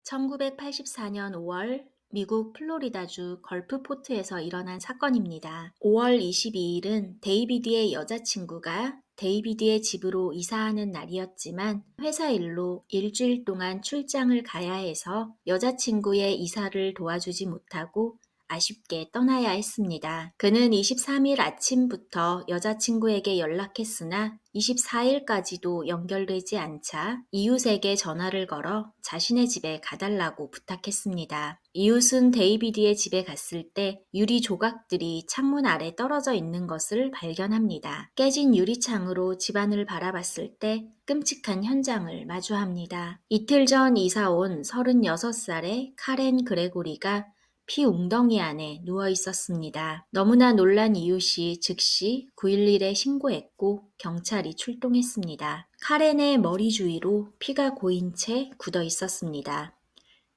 1984년 5월 미국 플로리다주 걸프포트에서 일어난 사건입니다. 5월 22일은 데이비드의 여자친구가 데이비드의 집으로 이사하는 날이었지만 회사 일로 일주일 동안 출장을 가야 해서 여자친구의 이사를 도와주지 못하고 아쉽게 떠나야 했습니다. 그는 23일 아침부터 여자친구에게 연락했으나 24일까지도 연결되지 않자 이웃에게 전화를 걸어 자신의 집에 가달라고 부탁했습니다. 이웃은 데이비드의 집에 갔을 때 유리 조각들이 창문 아래 떨어져 있는 것을 발견합니다. 깨진 유리창으로 집안을 바라봤을 때 끔찍한 현장을 마주합니다. 이틀 전 이사 온 36살의 카렌 그레고리가 피 웅덩이 안에 누워 있었습니다. 너무나 놀란 이웃이 즉시 911에 신고했고 경찰이 출동했습니다. 카렌의 머리 주위로 피가 고인 채 굳어 있었습니다.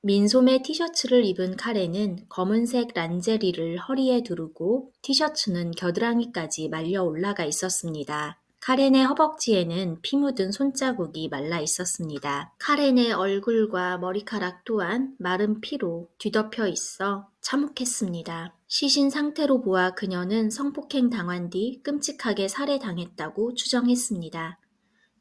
민소매 티셔츠를 입은 카렌은 검은색 란제리를 허리에 두르고 티셔츠는 겨드랑이까지 말려 올라가 있었습니다. 카렌의 허벅지에는 피 묻은 손자국이 말라 있었습니다. 카렌의 얼굴과 머리카락 또한 마른 피로 뒤덮여 있어 참혹했습니다. 시신 상태로 보아 그녀는 성폭행 당한 뒤 끔찍하게 살해당했다고 추정했습니다.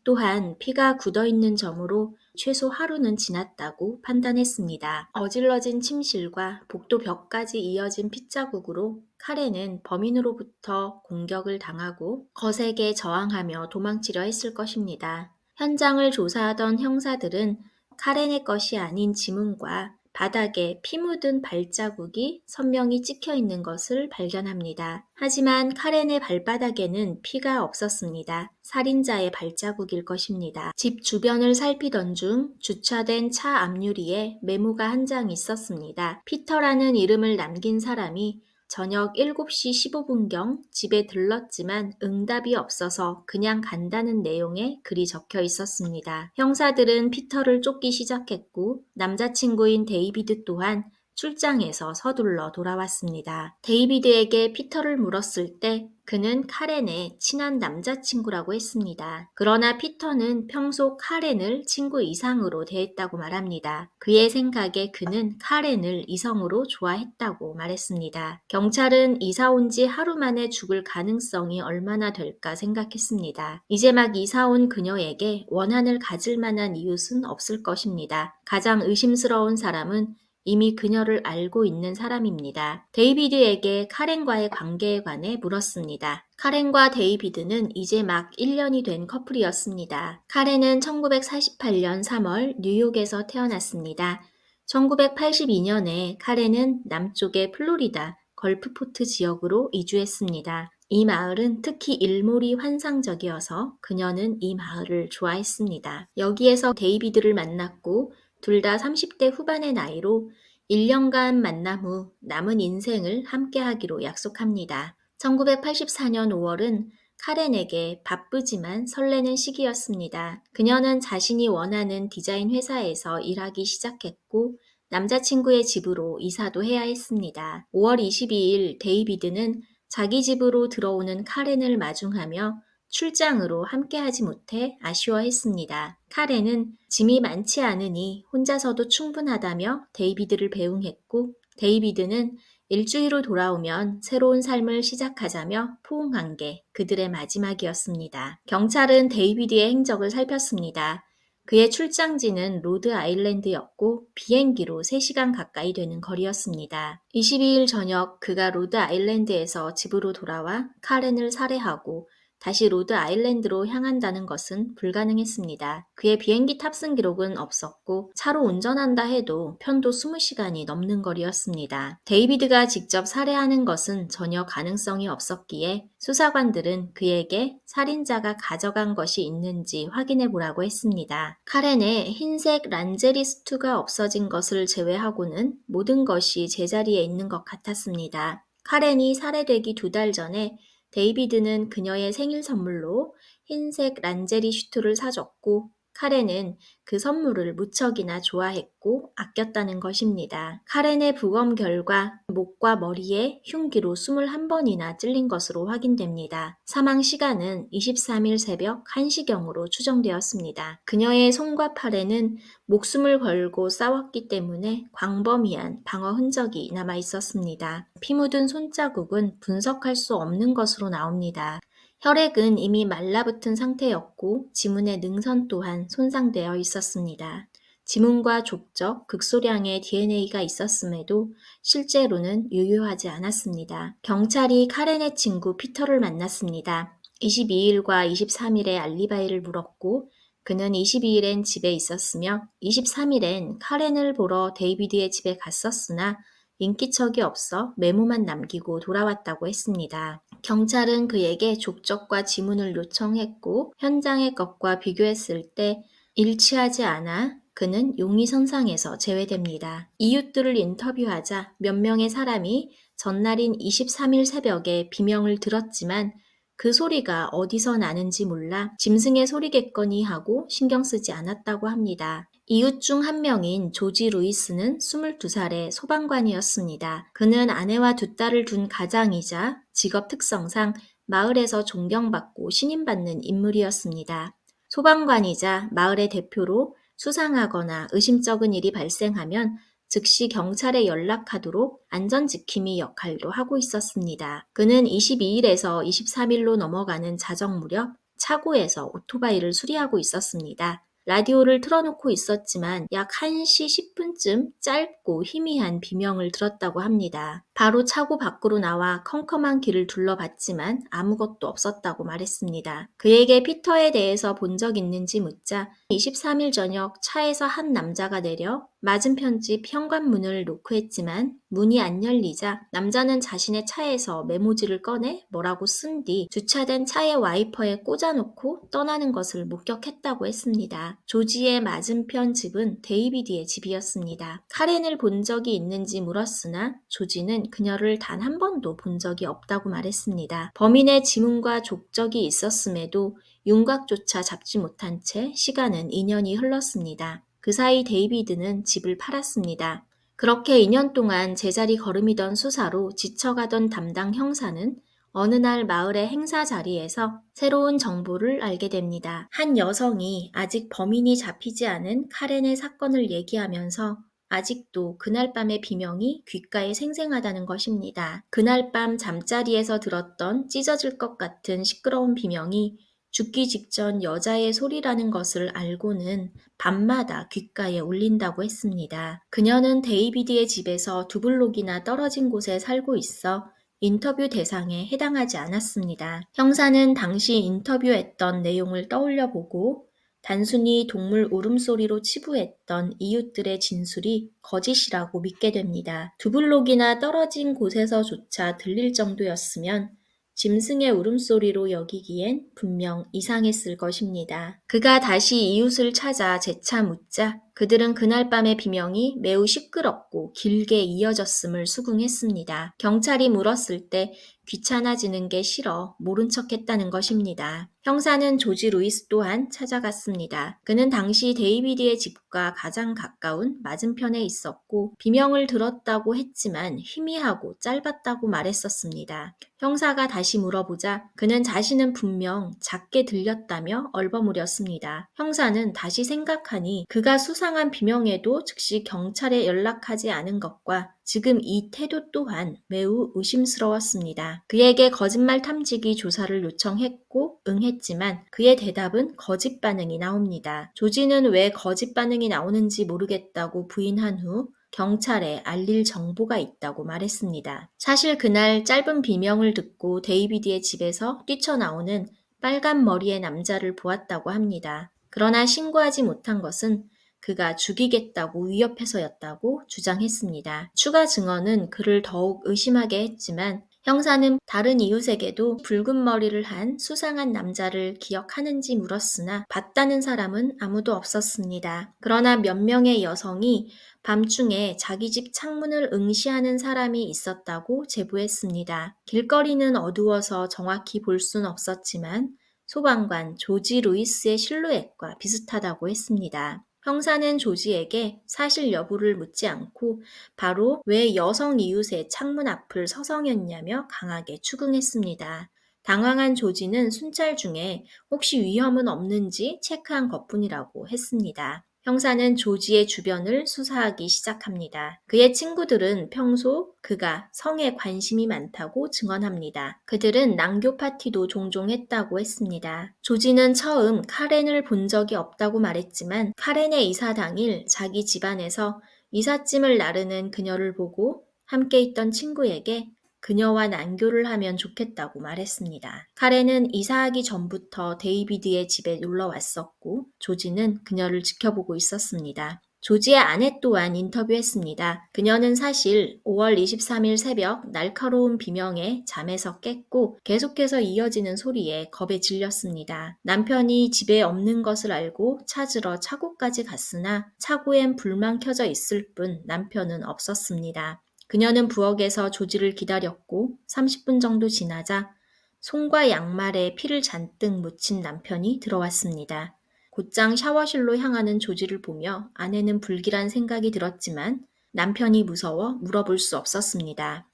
또한 피가 굳어있는 점으로 최소 하루는 지났다고 판단했습니다. 어질러진 침실과 복도 벽까지 이어진 핏자국으로 카렌은 범인으로부터 공격을 당하고 거세게 저항하며 도망치려 했을 것입니다. 현장을 조사하던 형사들은 카렌의 것이 아닌 지문과 바닥에 피 묻은 발자국이 선명히 찍혀 있는 것을 발견합니다. 하지만 카렌의 발바닥에는 피가 없었습니다. 살인자의 발자국일 것입니다. 집 주변을 살피던 중 주차된 차 앞유리에 메모가 한 장 있었습니다. 피터라는 이름을 남긴 사람이 저녁 7시 15분경 집에 들렀지만 응답이 없어서 그냥 간다는 내용의 글이 적혀 있었습니다. 형사들은 피터를 쫓기 시작했고 남자친구인 데이비드 또한 출장에서 서둘러 돌아왔습니다. 데이비드에게 피터를 물었을 때 그는 카렌의 친한 남자친구라고 했습니다. 그러나 피터는 평소 카렌을 친구 이상으로 대했다고 말합니다. 그의 생각에 그는 카렌을 이성으로 좋아했다고 말했습니다. 경찰은 이사 온 지 하루 만에 죽을 가능성이 얼마나 될까 생각했습니다. 이제 막 이사 온 그녀에게 원한을 가질 만한 이웃은 없을 것입니다. 가장 의심스러운 사람은 이미 그녀를 알고 있는 사람입니다. 데이비드에게 카렌과의 관계에 관해 물었습니다. 카렌과 데이비드는 이제 막 1년이 된 커플이었습니다. 카렌은 1948년 3월 뉴욕에서 태어났습니다. 1982년에 카렌은 남쪽의 플로리다 걸프포트 지역으로 이주했습니다. 이 마을은 특히 일몰이 환상적이어서 그녀는 이 마을을 좋아했습니다. 여기에서 데이비드를 만났고 둘 다 30대 후반의 나이로 1년간 만남 후 남은 인생을 함께하기로 약속합니다. 1984년 5월은 카렌에게 바쁘지만 설레는 시기였습니다. 그녀는 자신이 원하는 디자인 회사에서 일하기 시작했고 남자친구의 집으로 이사도 해야 했습니다. 5월 22일 데이비드는 자기 집으로 들어오는 카렌을 마중하며 출장으로 함께하지 못해 아쉬워했습니다. 카렌은 짐이 많지 않으니 혼자서도 충분하다며 데이비드를 배웅했고 데이비드는 일주일 후 돌아오면 새로운 삶을 시작하자며 포옹한 게 그들의 마지막이었습니다. 경찰은 데이비드의 행적을 살폈습니다. 그의 출장지는 로드 아일랜드였고 비행기로 3시간 가까이 되는 거리였습니다. 22일 저녁 그가 로드 아일랜드에서 집으로 돌아와 카렌을 살해하고 다시 로드 아일랜드로 향한다는 것은 불가능했습니다. 그의 비행기 탑승 기록은 없었고 차로 운전한다 해도 편도 20시간이 넘는 거리였습니다. 데이비드가 직접 살해하는 것은 전혀 가능성이 없었기에 수사관들은 그에게 살인자가 가져간 것이 있는지 확인해 보라고 했습니다. 카렌의 흰색 란제리 스투가 없어진 것을 제외하고는 모든 것이 제자리에 있는 것 같았습니다. 카렌이 살해되기 2달 전에 데이비드는 그녀의 생일 선물로 흰색 란제리 슈트를 사줬고 카렌은 그 선물을 무척이나 좋아했고 아꼈다는 것입니다. 카렌의 부검 결과 목과 머리에 흉기로 21번이나 찔린 것으로 확인됩니다. 사망 시간은 23일 새벽 1시경으로 추정되었습니다. 그녀의 손과 팔에는 목숨을 걸고 싸웠기 때문에 광범위한 방어 흔적이 남아 있었습니다. 피 묻은 손자국은 분석할 수 없는 것으로 나옵니다. 혈액은 이미 말라붙은 상태였고 지문의 능선 또한 손상되어 있었습니다. 지문과 족적, 극소량의 DNA가 있었음에도 실제로는 유효하지 않았습니다. 경찰이 카렌의 친구 피터를 만났습니다. 22일과 23일에 알리바이를 물었고 그는 22일엔 집에 있었으며 23일엔 카렌을 보러 데이비드의 집에 갔었으나 인기척이 없어 메모만 남기고 돌아왔다고 했습니다. 경찰은 그에게 족적과 지문을 요청했고 현장의 것과 비교했을 때 일치하지 않아 그는 용의선상에서 제외됩니다. 이웃들을 인터뷰하자 몇 명의 사람이 전날인 23일 새벽에 비명을 들었지만 그 소리가 어디서 나는지 몰라 짐승의 소리겠거니 하고 신경 쓰지 않았다고 합니다. 이웃 중 한 명인 조지 루이스는 22살의 소방관이었습니다. 그는 아내와 두 딸을 둔 가장이자 직업 특성상 마을에서 존경받고 신임받는 인물이었습니다. 소방관이자 마을의 대표로 수상하거나 의심쩍은 일이 발생하면 즉시 경찰에 연락하도록 안전지킴이 역할도 하고 있었습니다. 그는 22일에서 23일로 넘어가는 자정 무렵 차고에서 오토바이를 수리하고 있었습니다. 라디오를 틀어놓고 있었지만 약 1시 10분쯤 짧고 희미한 비명을 들었다고 합니다. 바로 차고 밖으로 나와 컴컴한 길을 둘러봤지만 아무것도 없었다고 말했습니다. 그에게 피터에 대해서 본 적 있는지 묻자 23일 저녁 차에서 한 남자가 내려 맞은편 집 현관문을 노크했지만 문이 안 열리자 남자는 자신의 차에서 메모지를 꺼내 뭐라고 쓴 뒤 주차된 차의 와이퍼에 꽂아놓고 떠나는 것을 목격했다고 했습니다. 조지의 맞은편 집은 데이비드의 집이었습니다. 카렌을 본 적이 있는지 물었으나 조지는 그녀를 단 한 번도 본 적이 없다고 말했습니다. 범인의 지문과 족적이 있었음에도 윤곽조차 잡지 못한 채 시간은 2년이 흘렀습니다. 그 사이 데이비드는 집을 팔았습니다. 그렇게 2년 동안 제자리 걸음이던 수사로 지쳐가던 담당 형사는 어느 날 마을의 행사 자리에서 새로운 정보를 알게 됩니다. 한 여성이 아직 범인이 잡히지 않은 카렌의 사건을 얘기하면서 아직도 그날 밤의 비명이 귓가에 생생하다는 것입니다. 그날 밤 잠자리에서 들었던 찢어질 것 같은 시끄러운 비명이 죽기 직전 여자의 소리라는 것을 알고는 밤마다 귓가에 울린다고 했습니다. 그녀는 데이비드의 집에서 두 블록이나 떨어진 곳에 살고 있어 인터뷰 대상에 해당하지 않았습니다. 형사는 당시 인터뷰했던 내용을 떠올려 보고 단순히 동물 울음소리로 치부했던 이웃들의 진술이 거짓이라고 믿게 됩니다. 두 블록이나 떨어진 곳에서조차 들릴 정도였으면 짐승의 울음소리로 여기기엔 분명 이상했을 것입니다. 그가 다시 이웃을 찾아 재차 묻자 그들은 그날 밤의 비명이 매우 시끄럽고 길게 이어졌음을 수긍했습니다. 경찰이 물었을 때 귀찮아지는 게 싫어 모른 척했다는 것입니다. 형사는 조지 루이스 또한 찾아갔습니다. 그는 당시 데이비드의 집과 가장 가까운 맞은편에 있었고 비명을 들었다고 했지만 희미하고 짧았다고 말했었습니다. 형사가 다시 물어보자 그는 자신은 분명 작게 들렸다며 얼버무렸습니다. 형사는 다시 생각하니 그가 수상한 비명에도 즉시 경찰에 연락하지 않은 것과 지금 이 태도 또한 매우 의심스러웠습니다. 그에게 거짓말 탐지기 조사를 요청했고 응했지만 그의 대답은 거짓 반응이 나옵니다. 조지는 왜 거짓 반응이 나오는지 모르겠다고 부인한 후 경찰에 알릴 정보가 있다고 말했습니다. 사실 그날 짧은 비명을 듣고 데이비드의 집에서 뛰쳐나오는 빨간 머리의 남자를 보았다고 합니다. 그러나 신고하지 못한 것은 그가 죽이겠다고 위협해서였다고 주장했습니다. 추가 증언은 그를 더욱 의심하게 했지만 형사는 다른 이웃에게도 붉은 머리를 한 수상한 남자를 기억하는지 물었으나 봤다는 사람은 아무도 없었습니다. 그러나 몇 명의 여성이 밤중에 자기 집 창문을 응시하는 사람이 있었다고 제보했습니다. 길거리는 어두워서 정확히 볼 순 없었지만 소방관 조지 루이스의 실루엣과 비슷하다고 했습니다. 형사는 조지에게 사실 여부를 묻지 않고 바로 왜 여성 이웃의 창문 앞을 서성였냐며 강하게 추궁했습니다. 당황한 조지는 순찰 중에 혹시 위험은 없는지 체크한 것뿐이라고 했습니다. 형사는 조지의 주변을 수사하기 시작합니다. 그의 친구들은 평소 그가 성에 관심이 많다고 증언합니다. 그들은 낭교 파티도 종종 했다고 했습니다. 조지는 처음 카렌을 본 적이 없다고 말했지만 카렌의 이사 당일 자기 집안에서 이삿짐을 나르는 그녀를 보고 함께 있던 친구에게 그녀와 난교를 하면 좋겠다고 말했습니다. 카렌은 이사하기 전부터 데이비드의 집에 놀러 왔었고 조지는 그녀를 지켜보고 있었습니다. 조지의 아내 또한 인터뷰했습니다. 그녀는 사실 5월 23일 새벽 날카로운 비명에 잠에서 깼고 계속해서 이어지는 소리에 겁에 질렸습니다. 남편이 집에 없는 것을 알고 찾으러 차고까지 갔으나 차고엔 불만 켜져 있을 뿐 남편은 없었습니다. 그녀는 부엌에서 조지를 기다렸고 30분 정도 지나자 손과 양말에 피를 잔뜩 묻힌 남편이 들어왔습니다. 곧장 샤워실로 향하는 조지를 보며 아내는 불길한 생각이 들었지만 남편이 무서워 물어볼 수 없었습니다.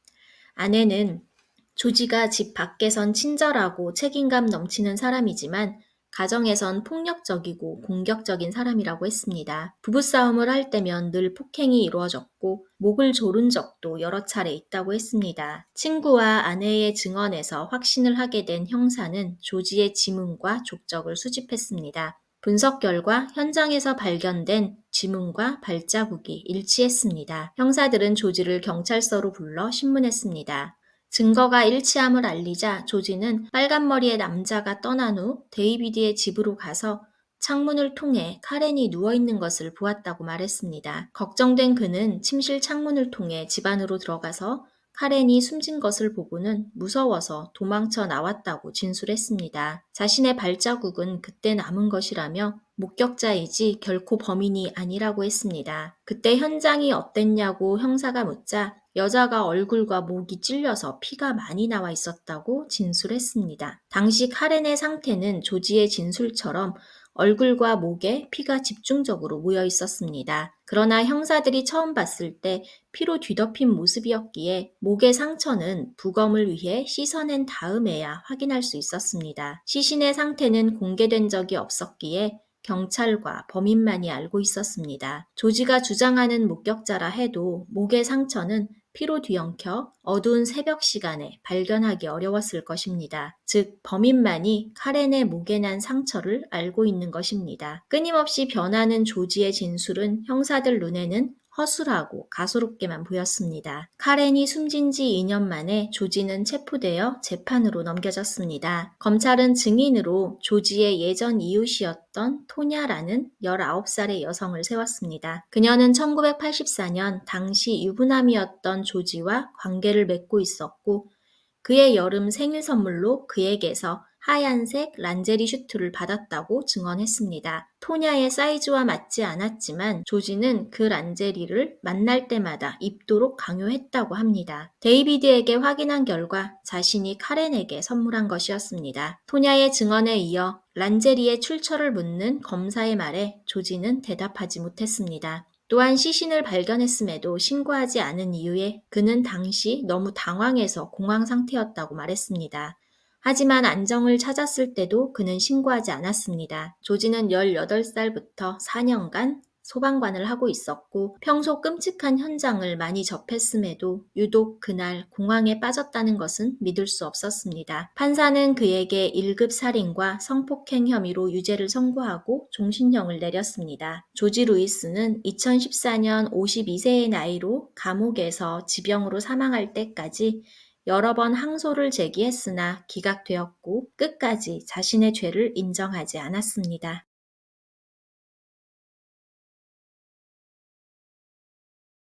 아내는 조지가 집 밖에선 친절하고 책임감 넘치는 사람이지만 가정에선 폭력적이고 공격적인 사람이라고 했습니다. 부부싸움을 할 때면 늘 폭행이 이루어졌고 목을 조른 적도 여러 차례 있다고 했습니다. 친구와 아내의 증언에서 확신을 하게 된 형사는 조지의 지문과 족적을 수집했습니다. 분석 결과 현장에서 발견된 지문과 발자국이 일치했습니다. 형사들은 조지를 경찰서로 불러 신문했습니다. 증거가 일치함을 알리자 조지는 빨간머리의 남자가 떠난 후 데이비드의 집으로 가서 창문을 통해 카렌이 누워있는 것을 보았다고 말했습니다. 걱정된 그는 침실 창문을 통해 집 안으로 들어가서 카렌이 숨진 것을 보고는 무서워서 도망쳐 나왔다고 진술했습니다. 자신의 발자국은 그때 남은 것이라며 목격자이지 결코 범인이 아니라고 했습니다. 그때 현장이 어땠냐고 형사가 묻자 여자가 얼굴과 목이 찔려서 피가 많이 나와 있었다고 진술했습니다. 당시 카렌의 상태는 조지의 진술처럼 얼굴과 목에 피가 집중적으로 모여 있었습니다. 그러나 형사들이 처음 봤을 때 피로 뒤덮인 모습이었기에 목의 상처는 부검을 위해 씻어낸 다음에야 확인할 수 있었습니다. 시신의 상태는 공개된 적이 없었기에 경찰과 범인만이 알고 있었습니다. 조지가 주장하는 목격자라 해도 목의 상처는 피로 뒤엉켜 어두운 새벽 시간에 발견하기 어려웠을 것입니다. 즉, 범인만이 카렌의 목에 난 상처를 알고 있는 것입니다. 끊임없이 변하는 조지의 진술은 형사들 눈에는 허술하고 가소롭게만 보였습니다. 카렌이 숨진 지 2년 만에 조지는 체포되어 재판으로 넘겨졌습니다. 검찰은 증인으로 조지의 예전 이웃이었던 토냐라는 19살의 여성을 세웠습니다. 그녀는 1984년 당시 유부남이었던 조지와 관계를 맺고 있었고 그의 여름 생일 선물로 그에게서 하얀색 란제리 슈트를 받았다고 증언했습니다. 토냐의 사이즈와 맞지 않았지만 조지는 그 란제리를 만날 때마다 입도록 강요했다고 합니다. 데이비드에게 확인한 결과 자신이 카렌에게 선물한 것이었습니다. 토냐의 증언에 이어 란제리의 출처를 묻는 검사의 말에 조지는 대답하지 못했습니다. 또한 시신을 발견했음에도 신고하지 않은 이유에 그는 당시 너무 당황해서 공황 상태였다고 말했습니다. 하지만 안정을 찾았을 때도 그는 신고하지 않았습니다. 조지는 18살부터 4년간 소방관을 하고 있었고 평소 끔찍한 현장을 많이 접했음에도 유독 그날 공황에 빠졌다는 것은 믿을 수 없었습니다. 판사는 그에게 1급 살인과 성폭행 혐의로 유죄를 선고하고 종신형을 내렸습니다. 조지 루이스는 2014년 52세의 나이로 감옥에서 지병으로 사망할 때까지 여러 번 항소를 제기했으나 기각되었고 끝까지 자신의 죄를 인정하지 않았습니다.